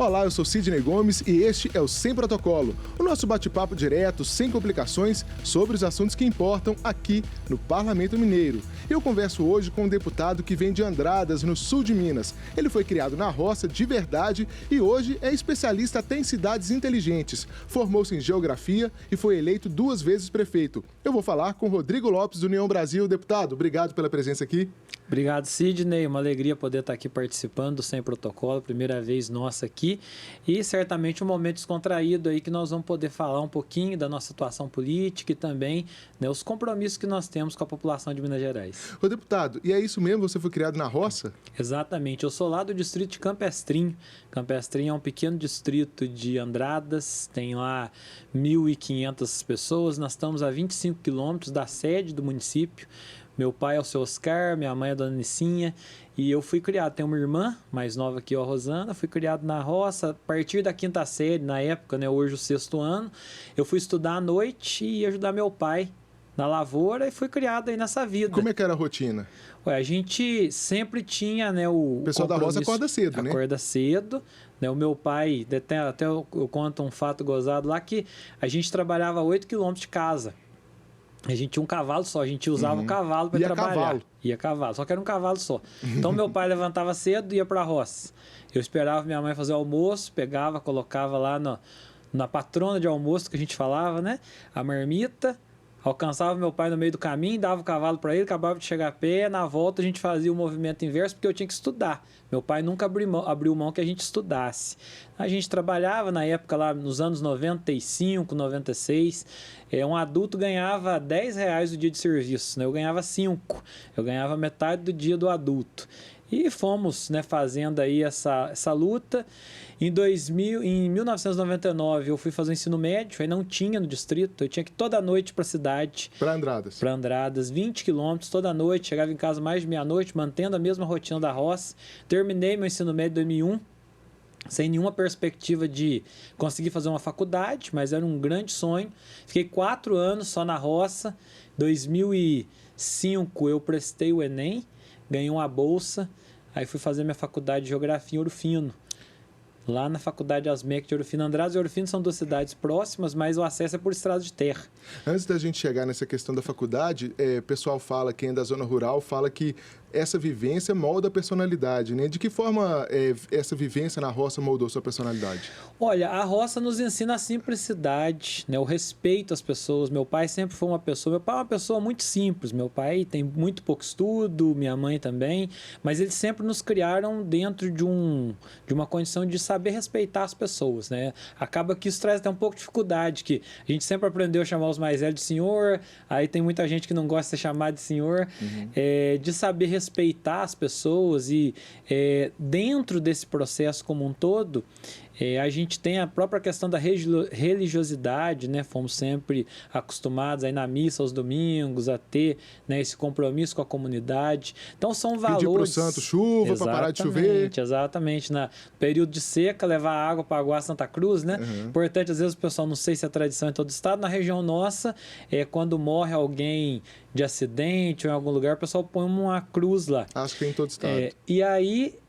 Olá, eu sou Sidney Gomes e este é o Sem Protocolo, o nosso bate-papo direto, sem complicações, sobre os assuntos que importam aqui no Parlamento Mineiro. Eu converso hoje com um deputado que vem de Andradas, no sul de Minas. Ele foi criado na roça de verdade e hoje é especialista até em cidades inteligentes. Formou-se em geografia e foi eleito 2 vezes prefeito. Eu vou falar com Rodrigo Lopes, do União Brasil. Deputado, obrigado pela presença aqui. Obrigado, Sidney. Uma alegria poder estar aqui participando do Sem Protocolo, primeira vez nossa aqui. E certamente um momento descontraído aí que nós vamos poder falar um pouquinho da nossa situação política e também, né, os compromissos que nós temos com a população de Minas Gerais. Ô deputado, e é isso mesmo? Você foi criado na roça? Exatamente. Eu sou lá do distrito de Campestrinho. Campestrinho é um pequeno distrito de Andradas, tem lá 1.500 pessoas. Nós estamos a 25 quilômetros da sede do município. Meu pai é o seu Oscar, minha mãe é a dona Nicinha, e eu fui criado, tenho uma irmã mais nova que eu, a Rosana, fui criado na roça, a partir da 5ª série, na época, né, hoje o 6º ano, eu fui estudar à noite e ajudar meu pai na lavoura e fui criado aí nessa vida. Como é que era a rotina? Ué, a gente sempre tinha, né, o pessoal da roça acorda cedo, né? Acorda cedo, né, o meu pai, até eu conto um fato gozado lá, que a gente trabalhava a 8 quilômetros de casa. A gente tinha um cavalo só, a gente usava o cavalo para trabalhar. Cavalo. Ia cavalo, só que era um cavalo só. Então meu pai levantava cedo e ia para a roça. Eu esperava minha mãe fazer o almoço, pegava, colocava lá na patrona de almoço que a gente falava, né? A marmita. Alcançava meu pai no meio do caminho, dava o cavalo para ele, acabava de chegar a pé, na volta a gente fazia o movimento inverso porque eu tinha que estudar. Meu pai nunca abriu mão que a gente estudasse. A gente trabalhava na época lá nos anos 95, 96, um adulto ganhava R$10 o dia de serviço, né? Eu ganhava 5, eu ganhava metade do dia do adulto. E fomos, né, fazendo aí essa luta. Em 1999 eu fui fazer o ensino médio, aí não tinha no distrito, eu tinha que ir toda noite para a cidade. Para Andradas. Para Andradas, 20 quilômetros toda noite, chegava em casa mais de meia-noite, mantendo a mesma rotina da roça. Terminei meu ensino médio em 2001, sem nenhuma perspectiva de conseguir fazer uma faculdade, mas era um grande sonho. Fiquei 4 anos só na roça. Em 2005 eu prestei o Enem, ganhei uma bolsa, aí fui fazer minha faculdade de geografia em Ouro Fino. Lá na faculdade ASMEC de Ouro Fino. Andradas e Ouro Fino são 2 cidades próximas, mas o acesso é por estrada de terra. Antes da gente chegar nessa questão da faculdade, o pessoal fala, quem é da zona rural, fala que essa vivência molda a personalidade, né? De que forma essa vivência na roça moldou sua personalidade? Olha, a roça nos ensina a simplicidade, né? O respeito às pessoas. Meu pai sempre foi uma pessoa... Meu pai é uma pessoa muito simples. Meu pai tem muito pouco estudo, minha mãe também, mas eles sempre nos criaram dentro de uma condição de saber respeitar as pessoas, né? Acaba que isso traz até um pouco de dificuldade, que a gente sempre aprendeu a chamar os mais velhos de senhor, aí tem muita gente que não gosta de ser chamado de senhor, de saber respeitar as pessoas e dentro desse processo como um todo, a gente tem a própria questão da religiosidade, né? Fomos sempre acostumados a ir na missa aos domingos, a ter, né, esse compromisso com a comunidade. Então são valores... Pedir para o santo chuva, para parar de chover. Exatamente. No período de seca, levar água para Água Santa Cruz, né? Importante, às vezes o pessoal, não sei se é tradição em todo o estado, na região nossa, quando morre alguém de acidente ou em algum lugar, o pessoal põe uma cruz lá. Acho que tem em todo o estado. E aí,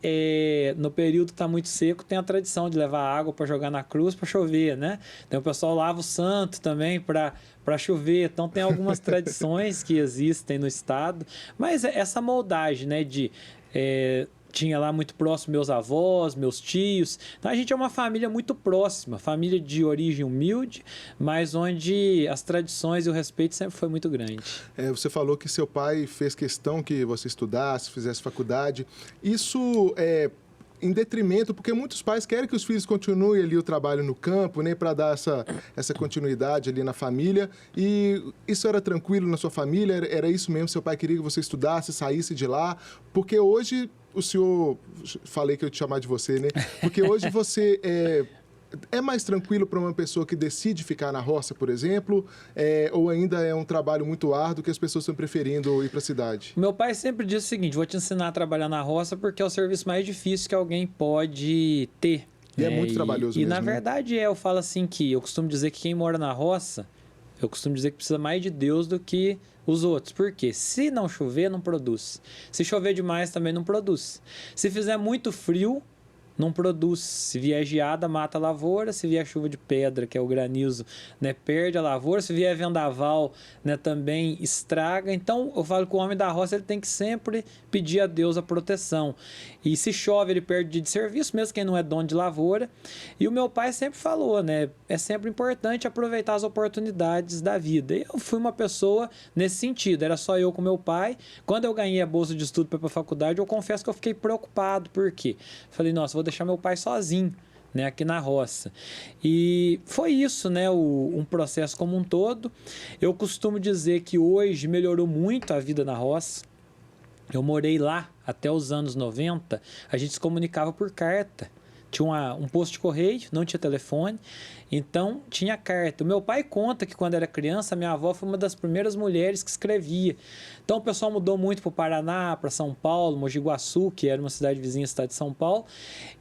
no período que está muito seco, tem a tradição de levar água para jogar na cruz para chover, né? Então o pessoal lava o santo também para chover. Então tem algumas tradições que existem no estado, mas essa moldagem, né, tinha lá muito próximo meus avós, meus tios. Então a gente é uma família muito próxima, família de origem humilde, mas onde as tradições e o respeito sempre foi muito grande. Você falou que seu pai fez questão que você estudasse, fizesse faculdade. Isso em detrimento, porque muitos pais querem que os filhos continuem ali o trabalho no campo, né, para dar essa continuidade ali na família. E isso era tranquilo na sua família? Era isso mesmo? Seu pai queria que você estudasse, saísse de lá? Porque hoje o senhor... Falei que eu ia te chamar de você, né? Porque hoje você... É mais tranquilo para uma pessoa que decide ficar na roça, por exemplo? Ou ainda é um trabalho muito árduo que as pessoas estão preferindo ir para a cidade? Meu pai sempre disse o seguinte: vou te ensinar a trabalhar na roça porque é o serviço mais difícil que alguém pode ter. E é muito trabalhoso mesmo. E na verdade eu falo assim que eu costumo dizer que quem mora na roça, eu costumo dizer que precisa mais de Deus do que os outros. Por quê? Se não chover, não produz. Se chover demais, também não produz. Se fizer muito frio, não produz. Se vier geada, mata a lavoura. Se vier chuva de pedra, que é o granizo, né, perde a lavoura. Se vier vendaval, né, também estraga. Então, eu falo que o homem da roça ele tem que sempre pedir a Deus a proteção. E se chove, ele perde o dia de serviço, mesmo quem não é dono de lavoura. E o meu pai sempre falou, né, é sempre importante aproveitar as oportunidades da vida. E eu fui uma pessoa nesse sentido. Era só eu com meu pai. Quando eu ganhei a bolsa de estudo para ir para a faculdade, eu confesso que eu fiquei preocupado. Por quê? Falei, nossa, vou deixar meu pai sozinho, né, aqui na roça. E foi isso, né, um processo como um todo. Eu costumo dizer que hoje melhorou muito a vida na roça. Eu morei lá até os anos 90, a gente se comunicava por carta. Tinha um posto de correio, não tinha telefone, então tinha carta. O meu pai conta que quando era criança, a minha avó foi uma das primeiras mulheres que escrevia. Então o pessoal mudou muito para o Paraná, para São Paulo, Mogi Guaçu, que era uma cidade vizinha à cidade de São Paulo.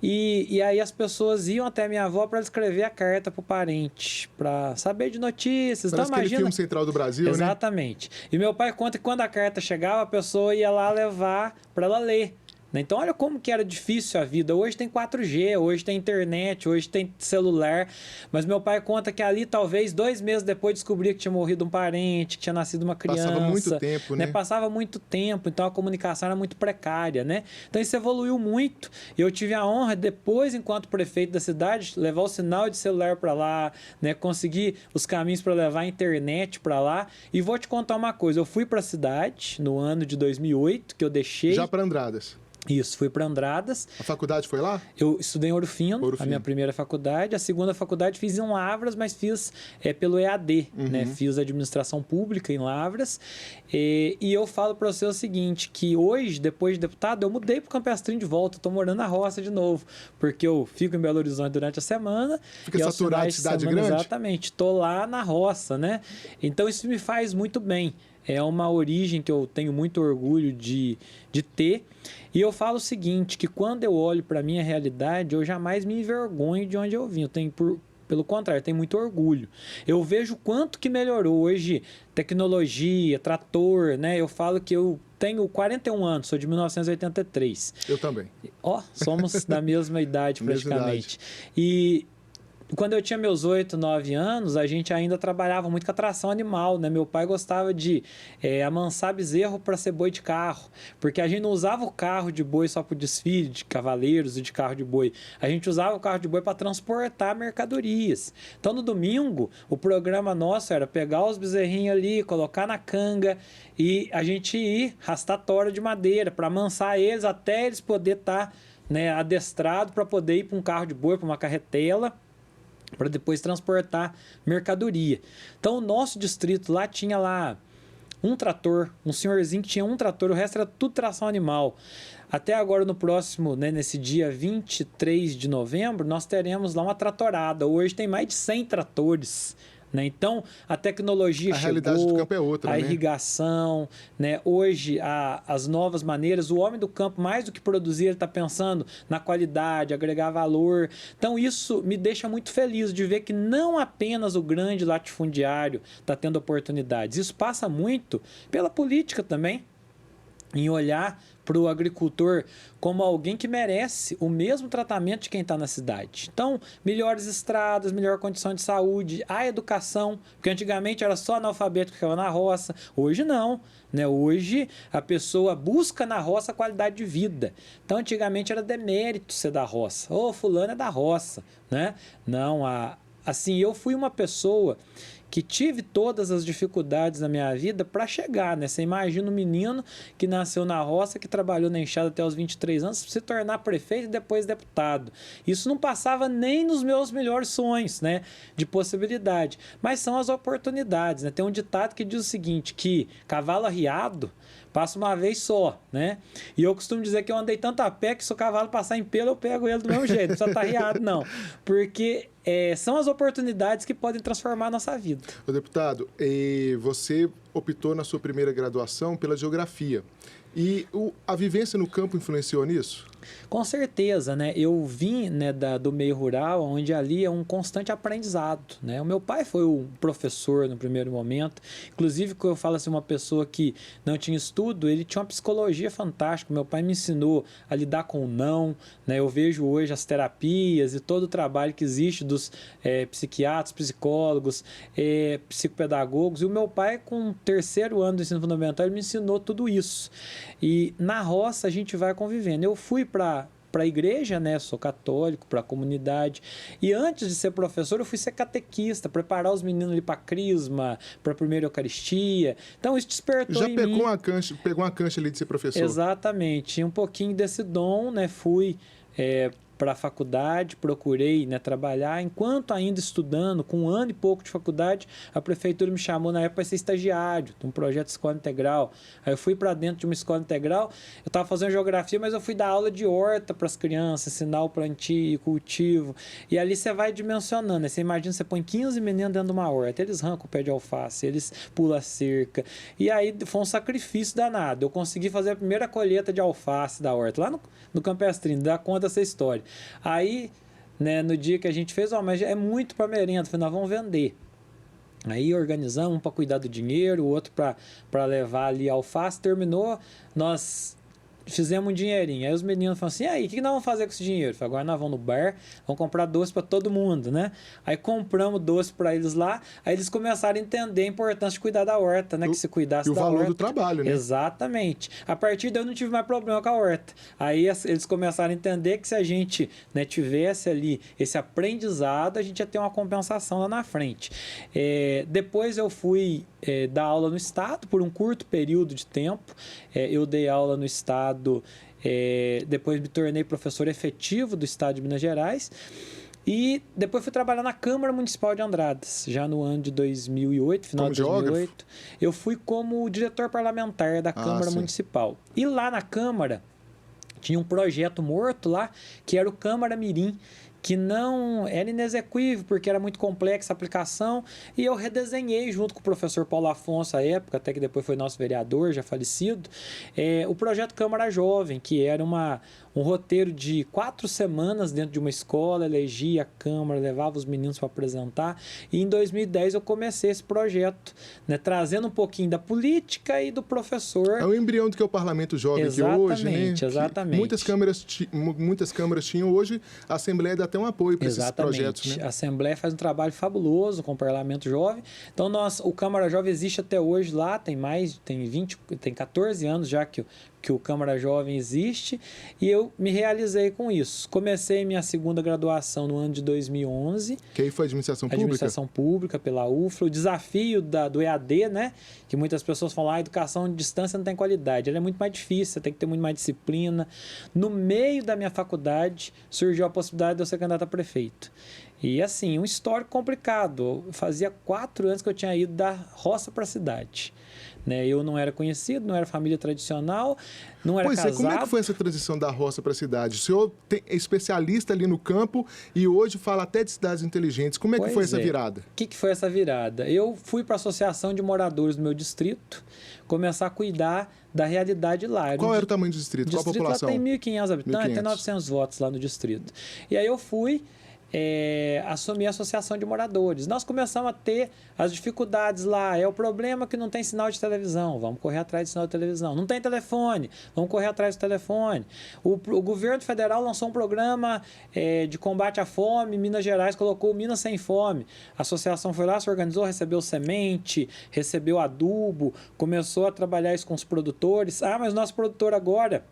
E aí as pessoas iam até a minha avó para escrever a carta para o parente, para saber de notícias. Parece então, imagina... aquele filme Central do Brasil, Exatamente. Né? E meu pai conta que quando a carta chegava, a pessoa ia lá levar para ela ler. Então, olha como que era difícil a vida. Hoje tem 4G, hoje tem internet, hoje tem celular. Mas meu pai conta que ali, talvez, 2 meses depois, descobria que tinha morrido um parente, que tinha nascido uma criança. Passava muito tempo, né? Passava muito tempo, então a comunicação era muito precária, né? Então, isso evoluiu muito. Eu tive a honra, depois, enquanto prefeito da cidade, levar o sinal de celular para lá, né? Conseguir os caminhos para levar a internet para lá. E vou te contar uma coisa. Eu fui para a cidade no ano de 2008, que eu deixei... Já para Andradas. Isso, fui para Andradas. A faculdade foi lá? Eu estudei em Ouro Fino, a minha primeira faculdade. A segunda faculdade fiz em Lavras, mas fiz pelo EAD, né? Fiz administração pública em Lavras. E eu falo para você o seguinte, que hoje, depois de deputado, eu mudei para o Campestrinho de volta. Estou morando na roça de novo, porque eu fico em Belo Horizonte durante a semana. Fica saturado de cidade grande? Exatamente, estou lá na roça, né? Então isso me faz muito bem. É uma origem que eu tenho muito orgulho de ter. E eu falo o seguinte, que quando eu olho para a minha realidade, eu jamais me envergonho de onde eu vim. Eu tenho, pelo contrário, eu tenho muito orgulho. Eu vejo quanto que melhorou hoje, tecnologia, trator, né? Eu falo que eu tenho 41 anos, sou de 1983. Eu também. Ó, somos da mesma idade praticamente. E... quando eu tinha meus 8, 9 anos, a gente ainda trabalhava muito com a tração animal, né? Meu pai gostava de amansar bezerro para ser boi de carro, porque a gente não usava o carro de boi só para o desfile de cavaleiros e de carro de boi. A gente usava o carro de boi para transportar mercadorias. Então, no domingo, o programa nosso era pegar os bezerrinhos ali, colocar na canga e a gente ir arrastar tora de madeira para amansar eles até eles poderem estar, né, adestrados para poder ir para um carro de boi, para uma carretela, para depois transportar mercadoria. Então, o nosso distrito lá tinha lá um trator, um senhorzinho que tinha um trator, o resto era tudo tração animal. Até agora, no próximo, né, nesse dia 23 de novembro, nós teremos lá uma tratorada. Hoje tem mais de 100 tratores. Né? Então, a tecnologia chegou, realidade do campo é outra, a né? irrigação, né? Hoje, as novas maneiras, o homem do campo, mais do que produzir, ele está pensando na qualidade, agregar valor. Então, isso me deixa muito feliz de ver que não apenas o grande latifundiário está tendo oportunidades. Isso passa muito pela política também, em olhar para o agricultor como alguém que merece o mesmo tratamento de quem está na cidade. Então, melhores estradas, melhor condição de saúde, a educação, porque antigamente era só analfabeto que ficava na roça, hoje não, né? Hoje a pessoa busca na roça qualidade de vida. Então, antigamente era demérito ser da roça, fulano é da roça, né? Não, assim, eu fui uma pessoa que tive todas as dificuldades na minha vida para chegar, né? Você imagina um menino que nasceu na roça, que trabalhou na enxada até os 23 anos, se tornar prefeito e depois deputado. Isso não passava nem nos meus melhores sonhos, né? De possibilidade. Mas são as oportunidades, né? Tem um ditado que diz o seguinte, que cavalo arriado passa uma vez só, né? E eu costumo dizer que eu andei tanto a pé que se o cavalo passar em pelo, eu pego ele do mesmo jeito, não precisa estar arriado, não. Porque são as oportunidades que podem transformar a nossa vida. Ô, deputado, você optou na sua primeira graduação pela geografia. E a vivência no campo influenciou nisso? Com certeza, né? Eu vim, né, do meio rural, onde ali é um constante aprendizado, né? O meu pai foi o professor no primeiro momento. Inclusive, quando eu falo assim, uma pessoa que não tinha estudo, ele tinha uma psicologia fantástica. Meu pai me ensinou a lidar com o não, né? Eu vejo hoje as terapias e todo o trabalho que existe dos psiquiatras, psicólogos, psicopedagogos. E o meu pai, com o terceiro ano do ensino fundamental, ele me ensinou tudo isso. E na roça a gente vai convivendo. Eu fui para a igreja, né? Sou católico, para a comunidade. E antes de ser professor, eu fui ser catequista, preparar os meninos ali para crisma, para a primeira Eucaristia. Então, isso despertou em mim. Pegou uma cancha ali de ser professor. Exatamente. Tinha um pouquinho desse dom, né? Fui para a faculdade, procurei, né, trabalhar. Enquanto ainda estudando, com 1 ano e pouco de faculdade, a prefeitura me chamou na época para ser estagiário de um projeto de escola integral. Aí eu fui para dentro de uma escola integral, eu estava fazendo geografia, mas eu fui dar aula de horta para as crianças, ensinar o plantio, cultivo. E ali você vai dimensionando, né? Você imagina, você põe 15 meninos dentro de uma horta, eles arrancam o pé de alface, eles pulam a cerca. E aí foi um sacrifício danado. Eu consegui fazer a primeira colheita de alface da horta, lá no Campestrino, dá conta dessa história. Aí, né, no dia que a gente fez, mas é muito para merenda, falei, nós vamos vender. Aí organizamos, um para cuidar do dinheiro, o outro para levar ali a alface. Terminou, nós fizemos um dinheirinho. Aí os meninos falaram assim, e aí, o que nós vamos fazer com esse dinheiro? Eu falei, agora nós vamos no bar, vamos comprar doce para todo mundo, né? Aí compramos doce para eles lá, aí eles começaram a entender a importância de cuidar da horta, né? Que se cuidasse da horta. E o valor do trabalho, né? Exatamente. A partir daí eu não tive mais problema com a horta. Aí eles começaram a entender que se a gente, né, tivesse ali esse aprendizado, a gente ia ter uma compensação lá na frente. Depois eu fui dar aula no estado por um curto período de tempo. Eu dei aula no estado, depois me tornei professor efetivo do estado de Minas Gerais e depois fui trabalhar na Câmara Municipal de Andradas, já no ano de 2008, final de 2008. Eu fui como diretor parlamentar da Câmara Municipal. E lá na Câmara tinha um projeto morto lá, que era o Câmara Mirim, que não era inexequível, porque era muito complexa a aplicação, e eu redesenhei junto com o professor Paulo Afonso à época, até que depois foi nosso vereador, já falecido, o projeto Câmara Jovem, que era um roteiro de 4 semanas dentro de uma escola, elegia a Câmara, levava os meninos para apresentar, e em 2010 eu comecei esse projeto, né, trazendo um pouquinho da política e do professor. É o embrião do que é o Parlamento Jovem de hoje, né? Exatamente. Muitas câmaras tinham, hoje a Assembleia dá até um apoio para esses projetos, né? A Assembleia faz um trabalho fabuloso com o Parlamento Jovem. Então, o Câmara Jovem existe até hoje lá, tem 14 anos já que o Câmara Jovem existe, e eu me realizei com isso. Comecei minha segunda graduação no ano de 2011. Que aí foi Administração Pública? Administração Pública, pela UFLA. O desafio do EAD, né? Que muitas pessoas falam, a educação de distância não tem qualidade. Ela é muito mais difícil, você tem que ter muito mais disciplina. No meio da minha faculdade, surgiu a possibilidade de eu ser candidato a prefeito. E assim, um histórico complicado. Fazia 4 anos que eu tinha ido da roça para a cidade. Né? Eu não era conhecido, não era família tradicional, não era casado. Como é que foi essa transição da roça para a cidade? O senhor é especialista ali no campo e hoje fala até de cidades inteligentes. Como é que foi essa virada? O que foi essa virada? Eu fui para a associação de moradores do meu distrito, começar a cuidar da realidade lá. Qual era o tamanho do distrito? Qual a população? Lá tem 1.500 habitantes, tem 900 votos lá no distrito. E aí eu fui assumir a associação de moradores. Nós começamos a ter as dificuldades lá. É o problema que não tem sinal de televisão. Vamos correr atrás de sinal de televisão. Não tem telefone. Vamos correr atrás do telefone. O governo federal lançou um programa de combate à fome. Minas Gerais colocou Minas Sem Fome. A associação foi lá, se organizou, recebeu semente, recebeu adubo, começou a trabalhar isso com os produtores. Mas nosso produtor agora,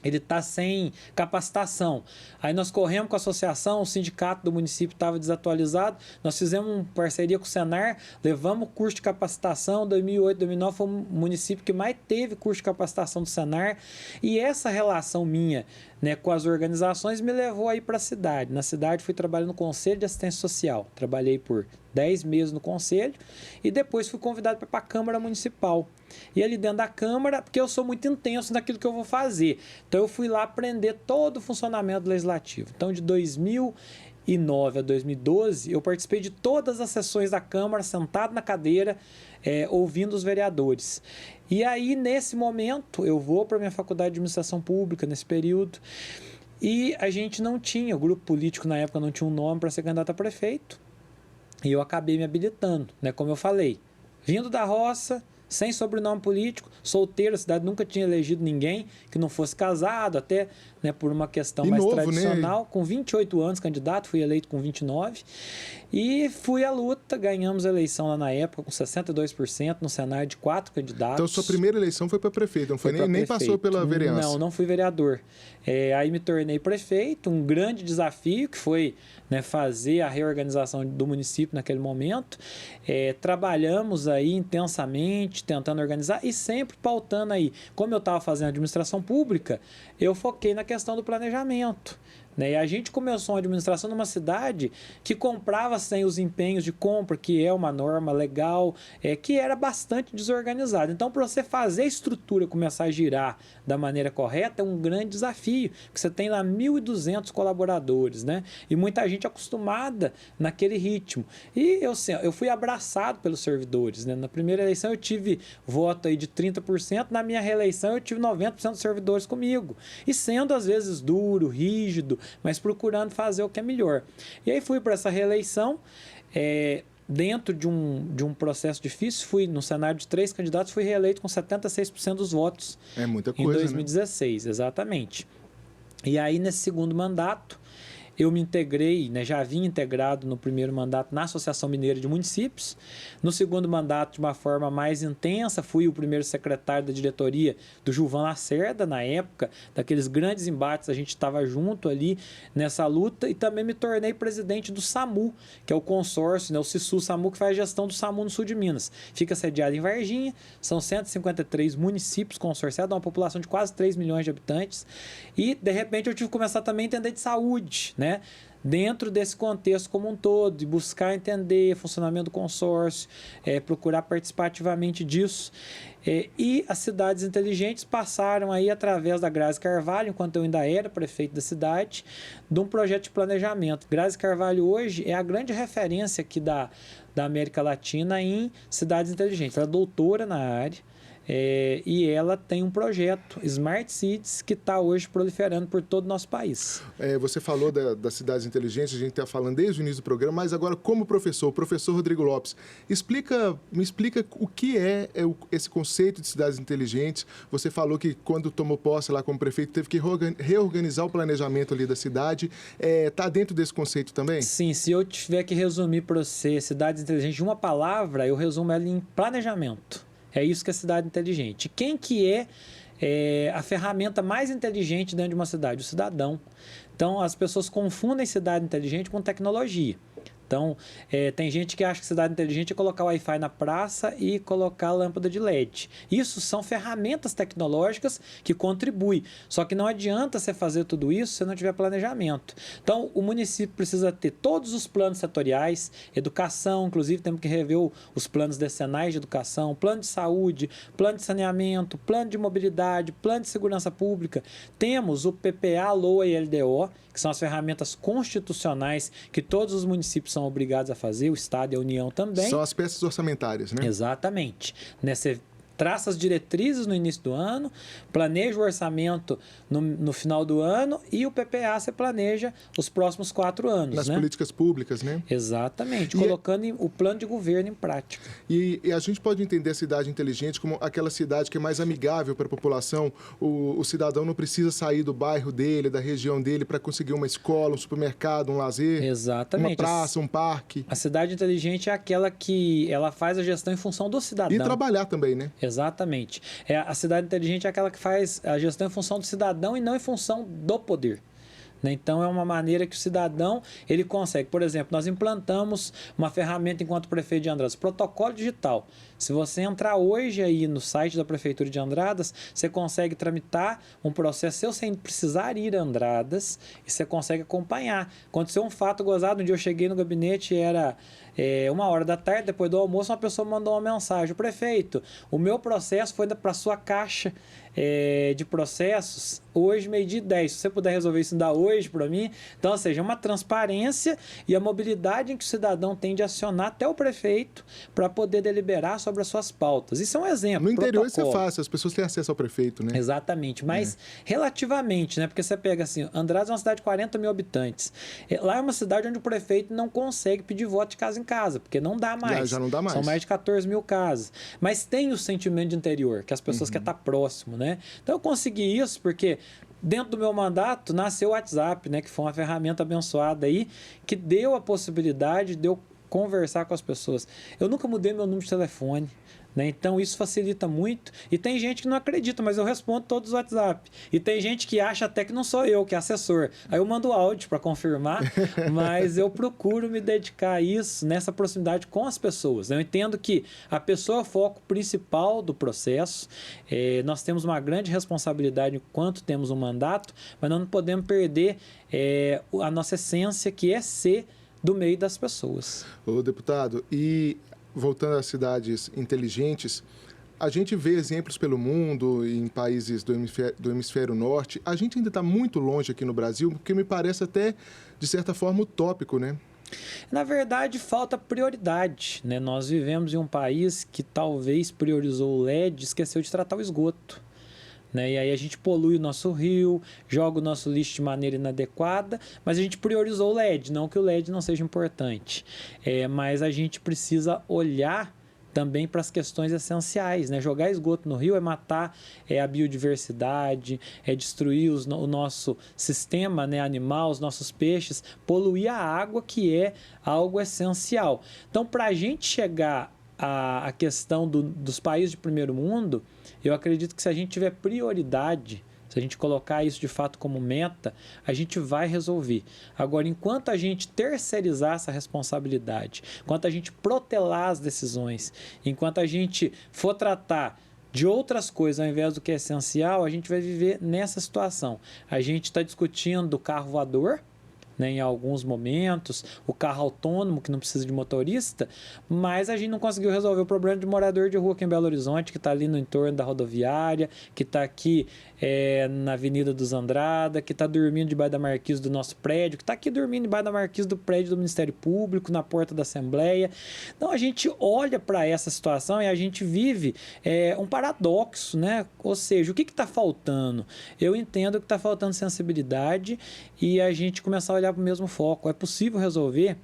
ele está sem capacitação. Aí nós corremos com a associação, o sindicato do município estava desatualizado, nós fizemos uma parceria com o Senar, levamos o curso de capacitação, 2008, 2009 foi o município que mais teve curso de capacitação do Senar, e essa relação minha, né, com as organizações me levou aí para a cidade. Na cidade fui trabalhar no Conselho de Assistência Social, trabalhei por 10 meses no Conselho e depois fui convidado para a Câmara Municipal. E ali dentro da Câmara, porque eu sou muito intenso naquilo que eu vou fazer, então eu fui lá aprender todo o funcionamento do Legislativo. Então de 2009 a 2012, eu participei de todas as sessões da Câmara, sentado na cadeira, ouvindo os vereadores. E aí, nesse momento, eu vou para a minha faculdade de administração pública, nesse período, e a gente não tinha, o grupo político na época não tinha um nome para ser candidato a prefeito, e eu acabei me habilitando, né? Como eu falei, vindo da roça, sem sobrenome político, solteiro, a cidade nunca tinha elegido ninguém que não fosse casado, até, né, por uma questão mais novo, tradicional. Né? Com 28 anos candidato, fui eleito com 29. E fui à luta, ganhamos a eleição lá na época com 62% no cenário de 4 candidatos. Então, sua primeira eleição foi para prefeito, não foi nem passou pela vereança? Não fui vereador. Aí me tornei prefeito, um grande desafio que foi, né, fazer a reorganização do município naquele momento. Trabalhamos aí intensamente, tentando organizar e sempre pautando aí. Como eu estava fazendo administração pública, eu foquei na questão do planejamento. E a gente começou a administração numa cidade que comprava sem os empenhos de compra, que é uma norma legal, que era bastante desorganizada. Então, para você fazer a estrutura começar a girar da maneira correta, é um grande desafio, porque você tem lá 1.200 colaboradores, né? E muita gente acostumada naquele ritmo. E eu fui abraçado pelos servidores, né? Na primeira eleição eu tive voto aí de 30%, na minha reeleição eu tive 90% dos servidores comigo. E sendo às vezes duro, rígido, mas procurando fazer o que é melhor. E aí fui para essa reeleição, dentro de um processo difícil, fui no cenário de 3 candidatos, fui reeleito com 76% dos votos. É muita coisa, em 2016, né? Exatamente. E aí, nesse segundo mandato, eu me integrei, né, já vinha integrado no primeiro mandato na Associação Mineira de Municípios. No segundo mandato, de uma forma mais intensa, fui o primeiro secretário da diretoria do Gilvan Lacerda, na época, daqueles grandes embates, a gente estava junto ali nessa luta, e também me tornei presidente do SAMU, que é o consórcio, né, o CISU-SAMU, que faz a gestão do SAMU no sul de Minas. Fica sediado em Varginha, são 153 municípios consorciados, uma população de quase 3 milhões de habitantes, e de repente eu tive que começar também a entender de saúde, né? Dentro desse contexto como um todo, de buscar entender o funcionamento do consórcio, procurar participar ativamente disso. E as cidades inteligentes passaram aí, através da Grazi Carvalho, enquanto eu ainda era prefeito da cidade, de um projeto de planejamento. Grazi Carvalho hoje é a grande referência aqui da América Latina em cidades inteligentes. Ela é doutora na área. E ela tem um projeto, Smart Cities, que está hoje proliferando por todo o nosso país. Você falou das cidades inteligentes, a gente está falando desde o início do programa, mas agora como professor, o professor Rodrigo Lopes, me explica o que é esse conceito de cidades inteligentes. Você falou que quando tomou posse lá como prefeito, teve que reorganizar o planejamento ali da cidade. Está dentro desse conceito também? Sim, se eu tiver que resumir para você cidades inteligentes de uma palavra, eu resumo ela em planejamento. É isso que é cidade inteligente. Quem que é a ferramenta mais inteligente dentro de uma cidade? O cidadão. Então, as pessoas confundem cidade inteligente com tecnologia. Então, tem gente que acha que cidade inteligente é colocar o Wi-Fi na praça e colocar lâmpada de LED. Isso são ferramentas tecnológicas que contribuem. Só que não adianta você fazer tudo isso se não tiver planejamento. Então, o município precisa ter todos os planos setoriais, educação, inclusive temos que rever os planos decenais de educação, plano de saúde, plano de saneamento, plano de mobilidade, plano de segurança pública. Temos o PPA, LOA e LDO, que são as ferramentas constitucionais que todos os municípios são obrigados a fazer, o Estado e a União também. São as peças orçamentárias, né? Exatamente. Você traça as diretrizes no início do ano, planeja o orçamento no final do ano e o PPA você planeja os próximos 4 anos. Nas políticas públicas, né? Exatamente, colocando o plano de governo em prática. E a gente pode entender a cidade inteligente como aquela cidade que é mais amigável para a população. O cidadão não precisa sair do bairro dele, da região dele, para conseguir uma escola, um supermercado, um lazer. Exatamente. Uma praça, um parque. A cidade inteligente é aquela que ela faz a gestão em função do cidadão. E trabalhar também, né? Exatamente. A cidade inteligente é aquela que faz a gestão em função do cidadão e não em função do poder. Então, é uma maneira que o cidadão ele consegue. Por exemplo, nós implantamos uma ferramenta enquanto prefeito de Andradas, protocolo digital. Se você entrar hoje aí no site da Prefeitura de Andradas, você consegue tramitar um processo seu sem precisar ir a Andradas e você consegue acompanhar. Aconteceu um fato gozado, um dia eu cheguei no gabinete e era 1h da tarde, depois do almoço, uma pessoa mandou uma mensagem: prefeito, o meu processo foi para sua caixa de processos hoje, 12h10. Se você puder resolver isso ainda hoje para mim. Então, ou seja, uma transparência e a mobilidade em que o cidadão tem de acionar até o prefeito para poder deliberar sobre as suas pautas. Isso é um exemplo. No interior isso é fácil, as pessoas têm acesso ao prefeito, né? Exatamente, mas relativamente, né? Porque você pega assim, Andradas é uma cidade de 40 mil habitantes. Lá é uma cidade onde o prefeito não consegue pedir voto de casa em casa, porque não dá mais. Já não dá mais. São mais de 14 mil casas. Mas tem o sentimento de interior, que as pessoas querem estar próximo, né? Então eu consegui isso porque dentro do meu mandato nasceu o WhatsApp, né? Que foi uma ferramenta abençoada aí, que deu a possibilidade de eu conversar com as pessoas. Eu nunca mudei meu número de telefone, né? Então isso facilita muito. E tem gente que não acredita, mas eu respondo todos os WhatsApp. E tem gente que acha até que não sou eu, que é assessor. Aí eu mando áudio para confirmar, mas eu procuro me dedicar a isso, nessa proximidade com as pessoas. Eu entendo que a pessoa é o foco principal do processo. Nós temos uma grande responsabilidade enquanto temos um mandato, mas nós não podemos perder a nossa essência, que é ser do meio das pessoas. Ô, deputado, e voltando às cidades inteligentes, a gente vê exemplos pelo mundo, em países do hemisfério norte. A gente ainda está muito longe aqui no Brasil, porque me parece até, de certa forma, utópico, né? Na verdade, falta prioridade, né? Nós vivemos em um país que talvez priorizou o LED e esqueceu de tratar o esgoto. Né? E aí a gente polui o nosso rio, joga o nosso lixo de maneira inadequada, mas a gente priorizou o LED, não que o LED não seja importante. Mas a gente precisa olhar também para as questões essenciais, né? Jogar esgoto no rio é matar a biodiversidade, é destruir o nosso sistema, né, animal, os nossos peixes, poluir a água, que é algo essencial. Então, para a gente chegar à questão dos países de primeiro mundo, eu acredito que se a gente tiver prioridade, se a gente colocar isso de fato como meta, a gente vai resolver. Agora, enquanto a gente terceirizar essa responsabilidade, enquanto a gente protelar as decisões, enquanto a gente for tratar de outras coisas ao invés do que é essencial, a gente vai viver nessa situação. A gente está discutindo o carro voador, né, em alguns momentos, o carro autônomo, que não precisa de motorista, mas a gente não conseguiu resolver o problema de morador de rua aqui em Belo Horizonte, que está ali no entorno da rodoviária, que está aqui na Avenida dos Andrada, que está dormindo debaixo da marquise do nosso prédio, que está aqui dormindo debaixo da marquise do prédio do Ministério Público, na porta da Assembleia. Então, a gente olha para essa situação e a gente vive um paradoxo, né? Ou seja, o que está faltando? Eu entendo que está faltando sensibilidade e a gente começar a olhar para o mesmo foco. É possível resolver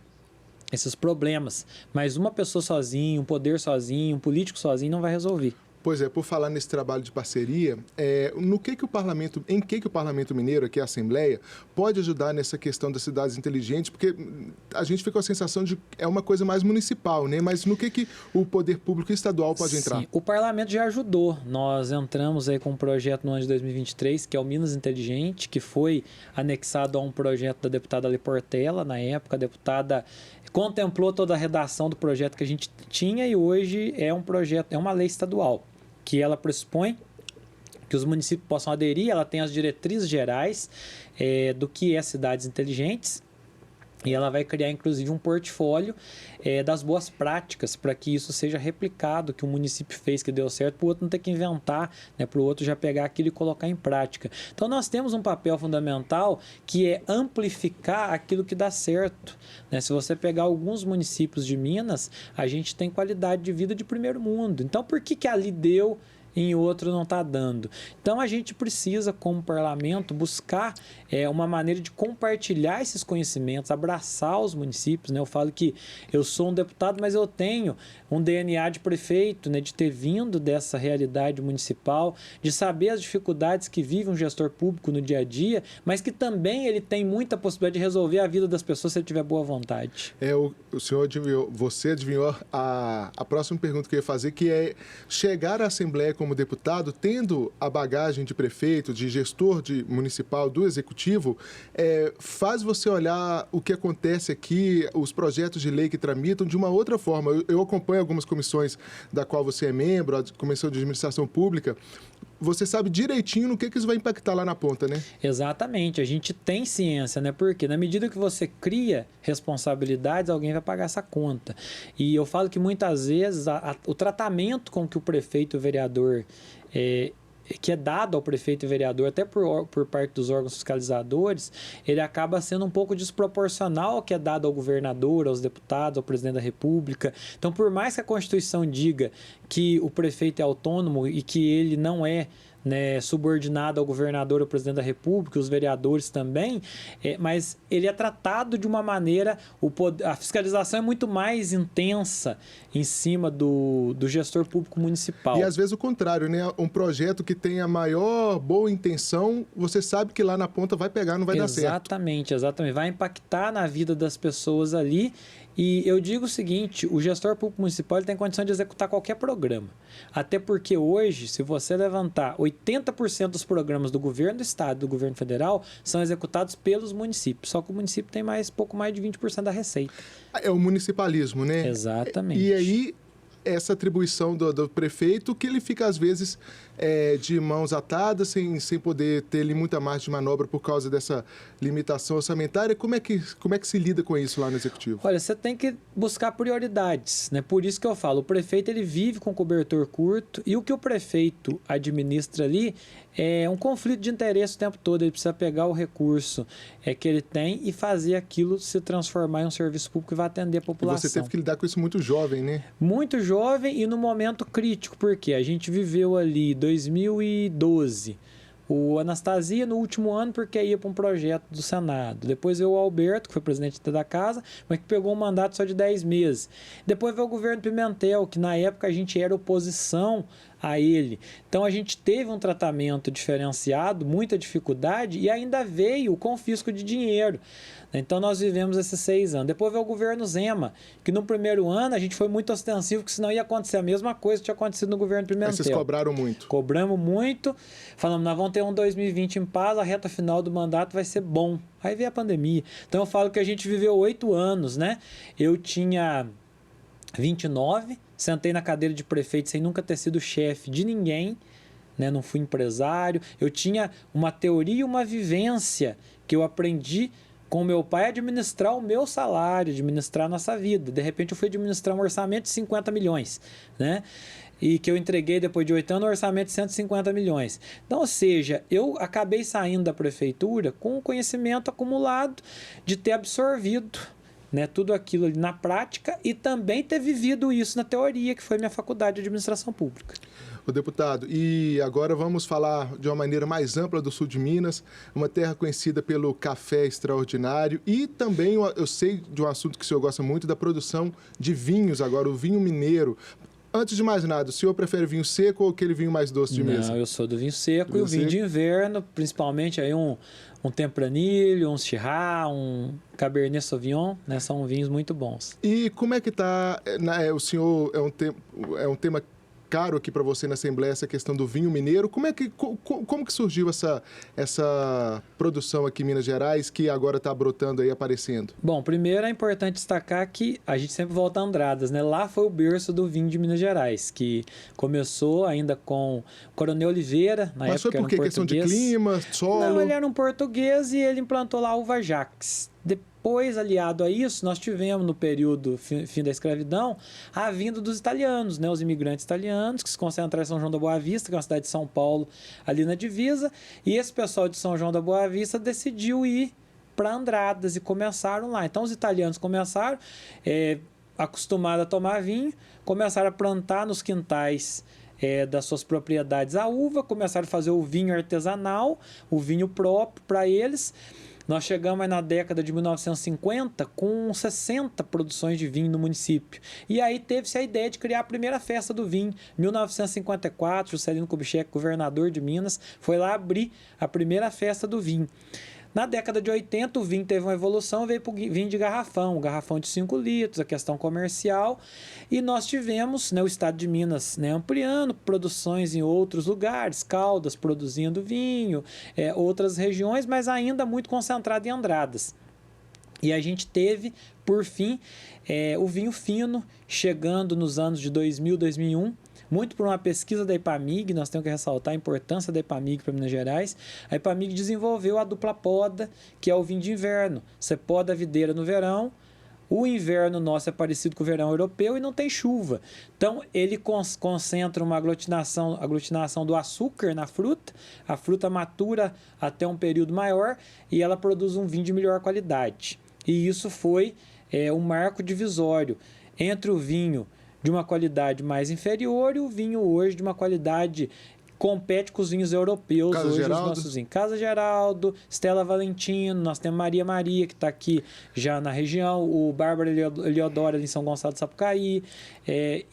esses problemas, mas uma pessoa sozinha, um poder sozinho, um político sozinho não vai resolver. Pois é, por falar nesse trabalho de parceria, em que o Parlamento Mineiro, aqui a Assembleia, pode ajudar nessa questão das cidades inteligentes? Porque a gente fica com a sensação de que é uma coisa mais municipal, né? Mas no que o poder público estadual pode entrar? Sim, o Parlamento já ajudou. Nós entramos aí com um projeto no ano de 2023, que é o Minas Inteligente, que foi anexado a um projeto da deputada Ale Portela. Na época, a deputada contemplou toda a redação do projeto que a gente tinha e hoje é um projeto, é uma lei estadual, que ela pressupõe que os municípios possam aderir. Ela tem as diretrizes gerais do que é cidades inteligentes e ela vai criar, inclusive, um portfólio das boas práticas para que isso seja replicado, que o município fez, que deu certo, para o outro não ter que inventar, né, para o outro já pegar aquilo e colocar em prática. Então, nós temos um papel fundamental que é amplificar aquilo que dá certo. Né? Se você pegar alguns municípios de Minas, a gente tem qualidade de vida de primeiro mundo. Então, por que ali deu em outro não está dando? Então, a gente precisa, como parlamento, buscar uma maneira de compartilhar esses conhecimentos, abraçar os municípios. Né? Eu falo que eu sou um deputado, mas eu tenho um DNA de prefeito, né? De ter vindo dessa realidade municipal, de saber as dificuldades que vive um gestor público no dia a dia, mas que também ele tem muita possibilidade de resolver a vida das pessoas se ele tiver boa vontade. Você adivinhou a próxima pergunta que eu ia fazer, que é chegar à Assembleia como deputado, tendo a bagagem de prefeito, de gestor municipal, do executivo, faz você olhar o que acontece aqui, os projetos de lei que tramitam de uma outra forma. Eu acompanho algumas comissões da qual você é membro, a Comissão de Administração Pública. você sabe direitinho no que isso vai impactar lá na ponta, né? Exatamente, a gente tem ciência, né? Porque na medida que você cria responsabilidades, alguém vai pagar essa conta. E eu falo que muitas vezes o tratamento com que o prefeito e o vereador que é dado ao prefeito e vereador, até por parte dos órgãos fiscalizadores, ele acaba sendo um pouco desproporcional ao que é dado ao governador, aos deputados, ao presidente da República. Então, por mais que a Constituição diga que o prefeito é autônomo e que ele não é, né, subordinado ao governador, ao presidente da República, os vereadores também, mas ele é tratado de uma maneira, a fiscalização é muito mais intensa em cima do gestor público municipal. E às vezes o contrário, né? Um projeto que tem a maior boa intenção, você sabe que lá na ponta vai pegar, não vai dar certo. Exatamente. Vai impactar na vida das pessoas ali. E eu digo o seguinte, o gestor público municipal ele tem condição de executar qualquer programa. Até porque hoje, se você levantar 80% dos programas do governo do estado e do governo federal são executados pelos municípios. Só que o município tem pouco mais de 20% da receita. É o municipalismo, né? Exatamente. E aí, essa atribuição do prefeito, que ele fica, às vezes, de mãos atadas, sem poder ter ali muita margem de manobra por causa dessa limitação orçamentária. Como é que se lida com isso lá no Executivo? Olha, você tem que buscar prioridades, né? Por isso que eu falo, o prefeito ele vive com cobertor curto e o que o prefeito administra ali é um conflito de interesse o tempo todo. Ele precisa pegar o recurso que ele tem e fazer aquilo se transformar em um serviço público que vai atender a população. E você teve que lidar com isso muito jovem, né? Muito jovem e no momento crítico, porque a gente viveu ali 2012. O Anastasia no último ano porque ia para um projeto do Senado. Depois veio o Alberto, que foi presidente da casa, mas que pegou um mandato só de 10 meses. Depois veio o governo Pimentel, que na época a gente era oposição a ele. Então a gente teve um tratamento diferenciado, muita dificuldade e ainda veio o confisco de dinheiro. Então nós vivemos esses 6 anos. Depois veio o governo Zema, que no primeiro ano a gente foi muito ostensivo, que senão ia acontecer a mesma coisa que tinha acontecido no governo Pimentel. Mas vocês cobraram muito. Cobramos muito, falamos, nós vamos ter um 2020 em paz, a reta final do mandato vai ser bom. Aí veio a pandemia. Então eu falo que a gente viveu 8 anos, né? Eu tinha 29, sentei na cadeira de prefeito sem nunca ter sido chefe de ninguém, né? Não fui empresário. Eu tinha uma teoria e uma vivência que eu aprendi com meu pai a administrar o meu salário, administrar a nossa vida. De repente eu fui administrar um orçamento de 50 milhões, né? E que eu entreguei depois de 8 anos um orçamento de 150 milhões. Então, ou seja, eu acabei saindo da prefeitura com o conhecimento acumulado de ter absorvido, né, tudo aquilo ali na prática e também ter vivido isso na teoria, que foi minha faculdade de administração pública. O deputado, e agora vamos falar de uma maneira mais ampla do sul de Minas, uma terra conhecida pelo café extraordinário e também, eu sei de um assunto que o senhor gosta muito, da produção de vinhos agora, o vinho mineiro. Antes de mais nada, o senhor prefere vinho seco ou aquele vinho mais doce de mesa? Não, eu sou do vinho seco e o vinho de inverno, principalmente aí um Tempranillo, um Syrah, um Cabernet Sauvignon, né? São vinhos muito bons. E como é que está, o senhor, é um tema caro aqui para você na Assembleia, essa questão do vinho mineiro. Como que surgiu essa produção aqui em Minas Gerais, que agora está brotando aí, aparecendo? Bom, primeiro é importante destacar que a gente sempre volta a Andradas, né? Lá foi o berço do vinho de Minas Gerais, que começou ainda com Coronel Oliveira, na Mas época foi por quê? Questão de clima, solo? Não, ele era um português e ele implantou lá a uva Jacques. Depois, aliado a isso, nós tivemos no período fim da escravidão a vinda dos italianos, né? Os imigrantes italianos que se concentraram em São João da Boa Vista, que é uma cidade de São Paulo, ali na divisa. E esse pessoal de São João da Boa Vista decidiu ir para Andradas e começaram lá. Então, os italianos começaram, acostumados a tomar vinho, começaram a plantar nos quintais das suas propriedades a uva, começaram a fazer o vinho artesanal, o vinho próprio para eles. Nós chegamos aí na década de 1950 com 60 produções de vinho no município. E aí teve-se a ideia de criar a primeira festa do vinho. Em 1954, Juscelino Kubitschek, governador de Minas, foi lá abrir a primeira festa do vinho. Na década de 80, o vinho teve uma evolução, veio para o vinho de garrafão, o garrafão de 5 litros, a questão comercial. E nós tivemos, né, o estado de Minas, né, ampliando produções em outros lugares, Caldas produzindo vinho, outras regiões, mas ainda muito concentrado em Andradas. E a gente teve, por fim, o vinho fino chegando nos anos de 2000, 2001, muito por uma pesquisa da Ipamig, nós temos que ressaltar a importância da Ipamig para Minas Gerais. A Ipamig desenvolveu a dupla poda, que é o vinho de inverno. Você poda a videira no verão, o inverno nosso é parecido com o verão europeu e não tem chuva. Então, ele concentra uma aglutinação do açúcar na fruta, a fruta matura até um período maior e ela produz um vinho de melhor qualidade. E isso foi um marco divisório entre o vinho de uma qualidade mais inferior e o vinho hoje de uma qualidade compete com os vinhos europeus. Casa hoje Geraldo. os nossos vinhos. Casa Geraldo, Stella Valentino, nós temos Maria Maria, que está aqui já na região, o Bárbara Eliodora em São Gonçalo do Sapucaí.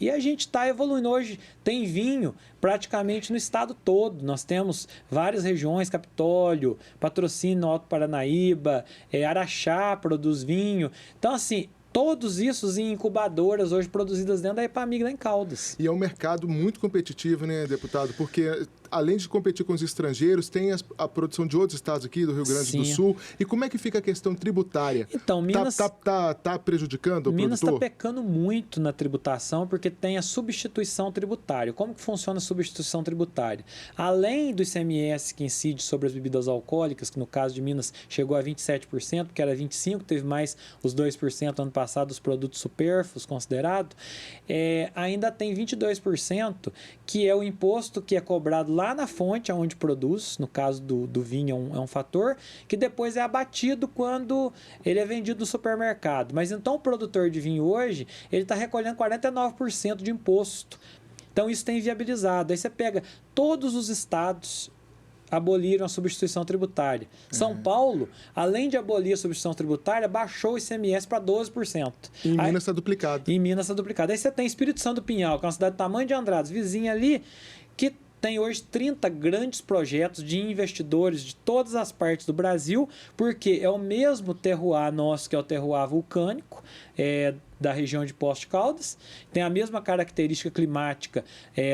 E a gente está evoluindo. Hoje tem vinho praticamente no estado todo. Nós temos várias regiões, Capitólio, Patrocínio, Alto Paranaíba, Araxá produz vinho. Então, assim, todos isso em incubadoras hoje produzidas dentro da Ipamig lá em Caldas. E é um mercado muito competitivo, né, deputado? Porque além de competir com os estrangeiros, tem a produção de outros estados aqui, do Rio Grande do Sul. E como é que fica a questão tributária? Então, Minas tá prejudicando o Minas produtor? está pecando muito na tributação porque tem a substituição tributária. Como que funciona a substituição tributária? Além do ICMS que incide sobre as bebidas alcoólicas, que no caso de Minas chegou a 27%, porque era 25%, teve mais os 2% ano passado dos produtos supérfluos considerados, ainda tem 22%, que é o imposto que é cobrado lá na fonte onde produz, no caso do vinho é um fator, que depois é abatido quando ele é vendido no supermercado. Mas então o produtor de vinho hoje, ele está recolhendo 49% de imposto. Então isso tem viabilizado. Aí você pega todos os estados aboliram a substituição tributária. São Paulo, além de abolir a substituição tributária, baixou o ICMS para 12%. E em Minas está duplicado. Em Minas está duplicado. Aí você tem Espírito Santo do Pinhal, que é uma cidade do tamanho de Andradas, vizinha ali, que tem hoje 30 grandes projetos de investidores de todas as partes do Brasil, porque é o mesmo terroir nosso, que é o terroir vulcânico, da região de Poços de Caldas, tem a mesma característica climática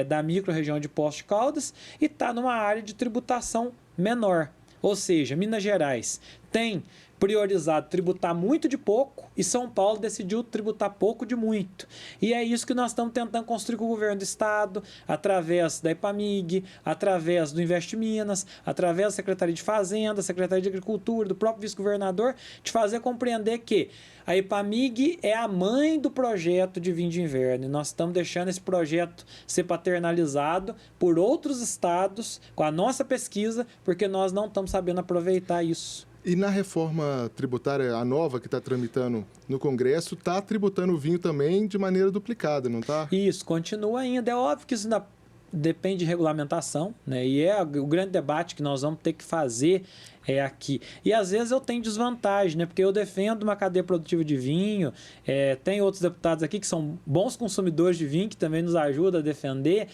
da micro-região de Poços de Caldas e está numa área de tributação menor. Ou seja, Minas Gerais tem priorizado tributar muito de pouco e São Paulo decidiu tributar pouco de muito. E é isso que nós estamos tentando construir com o governo do estado, através da Ipamig, através do Investe Minas, através da Secretaria de Fazenda, Secretaria de Agricultura, do próprio vice-governador, de fazer compreender que a Ipamig é a mãe do projeto de vinho de inverno. E nós estamos deixando esse projeto ser paternalizado por outros estados, com a nossa pesquisa, porque nós não estamos sabendo aproveitar isso. E na reforma tributária, a nova que está tramitando no Congresso, está tributando o vinho também de maneira duplicada, não está? Isso, continua ainda. É óbvio que isso ainda depende de regulamentação, né? E é o grande debate que nós vamos ter que fazer aqui. E às vezes eu tenho desvantagem, né? Porque eu defendo uma cadeia produtiva de vinho, tem outros deputados aqui que são bons consumidores de vinho, que também nos ajudam a defender,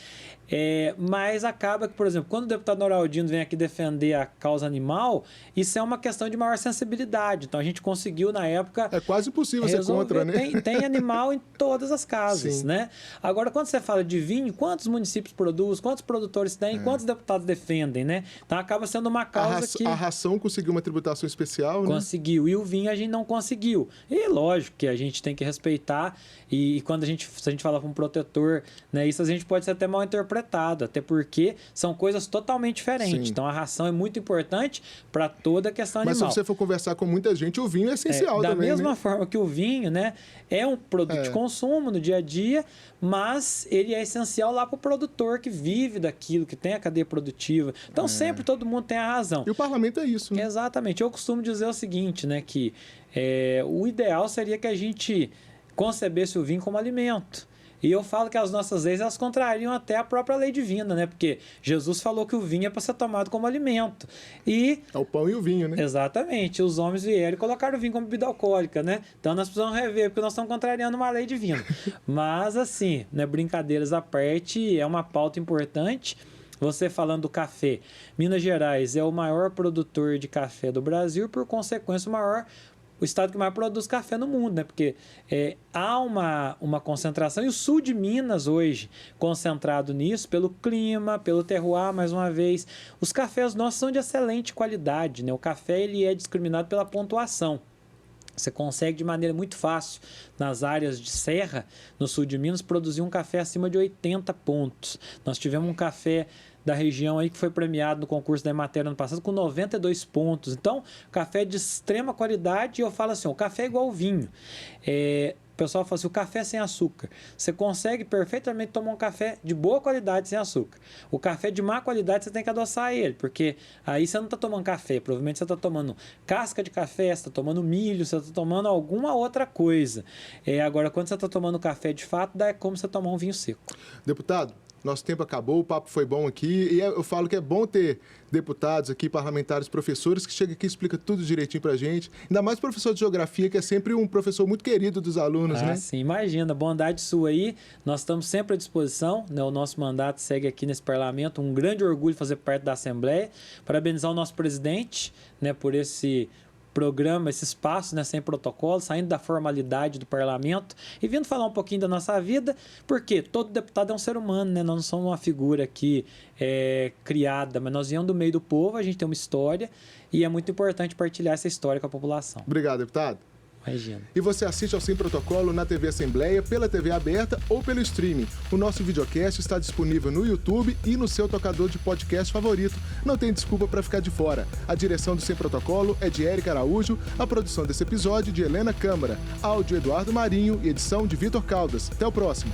mas acaba que, por exemplo, quando o deputado Noraldino vem aqui defender a causa animal, isso é uma questão de maior sensibilidade. Então a gente conseguiu, na época... É quase impossível ser contra, né? Tem animal em todas as casas, Sim. né? Agora, quando você fala de vinho, quantos municípios produzem, quantos produtores tem, quantos deputados defendem, né? Então acaba sendo uma causa que... A ração conseguiu uma tributação especial, né? Conseguiu. E o vinho a gente não conseguiu. E lógico que a gente tem que respeitar. E quando se a gente fala para um protetor, né, isso a gente pode ser até mal interpretado, até porque são coisas totalmente diferentes. Sim. Então a ração é muito importante para toda a questão animal. Mas se você for conversar com muita gente, o vinho é essencial da também, mesma né? forma que o vinho, né, é um produto de consumo no dia a dia, mas ele é essencial lá para o produtor que vive daquilo, que tem a cadeia produtiva. Então sempre todo mundo tem a razão. E o parlamento é isso, né? Exatamente. Eu costumo dizer o seguinte, né, que o ideal seria que a gente concebesse o vinho como alimento. E eu falo que as nossas leis, elas contrariam até a própria lei divina, né? Porque Jesus falou que o vinho é para ser tomado como alimento. E... É o pão e o vinho, né? Exatamente. Os homens vieram e colocaram o vinho como bebida alcoólica, né? Então nós precisamos rever, porque nós estamos contrariando uma lei divina. Mas, assim, né, brincadeiras à parte, é uma pauta importante. Você falando do café, Minas Gerais é o maior produtor de café do Brasil, por consequência, o estado que mais produz café no mundo, né? Porque há uma concentração, e o sul de Minas hoje, concentrado nisso, pelo clima, pelo terroir, mais uma vez. Os cafés nossos são de excelente qualidade, né? O café ele é discriminado pela pontuação. Você consegue, de maneira muito fácil, nas áreas de serra, no sul de Minas, produzir um café acima de 80 pontos. Nós tivemos um café da região aí que foi premiado no concurso da Emater ano passado com 92 pontos. Então, café de extrema qualidade. E eu falo assim, o café é igual ao vinho. O pessoal fala assim, o café sem açúcar. Você consegue perfeitamente tomar um café de boa qualidade sem açúcar. O café de má qualidade você tem que adoçar ele, porque aí você não está tomando café, provavelmente você está tomando casca de café, você está tomando milho, você está tomando alguma outra coisa. Agora, quando você está tomando café de fato, é como você tomar um vinho seco. Deputado, nosso tempo acabou, o papo foi bom aqui, e eu falo que é bom ter deputados aqui, parlamentares, professores, que chegam aqui e explicam tudo direitinho pra gente. Ainda mais professor de geografia, que é sempre um professor muito querido dos alunos, né? Sim, imagina, bondade sua aí, nós estamos sempre à disposição, né? O nosso mandato segue aqui nesse parlamento, um grande orgulho fazer parte da Assembleia, parabenizar o nosso presidente, né, por esse programa, esse espaço, né, sem protocolo, saindo da formalidade do parlamento e vindo falar um pouquinho da nossa vida, porque todo deputado é um ser humano, né? Nós não somos uma figura aqui criada, mas nós viemos do meio do povo, a gente tem uma história e é muito importante partilhar essa história com a população. Obrigado, deputado. Imagina. E você assiste ao Sem Protocolo na TV Assembleia, pela TV aberta ou pelo streaming. O nosso videocast está disponível no YouTube e no seu tocador de podcast favorito. Não tem desculpa para ficar de fora. A direção do Sem Protocolo é de Érica Araújo, a produção desse episódio de Helena Câmara, áudio Eduardo Marinho e edição de Vitor Caldas. Até o próximo.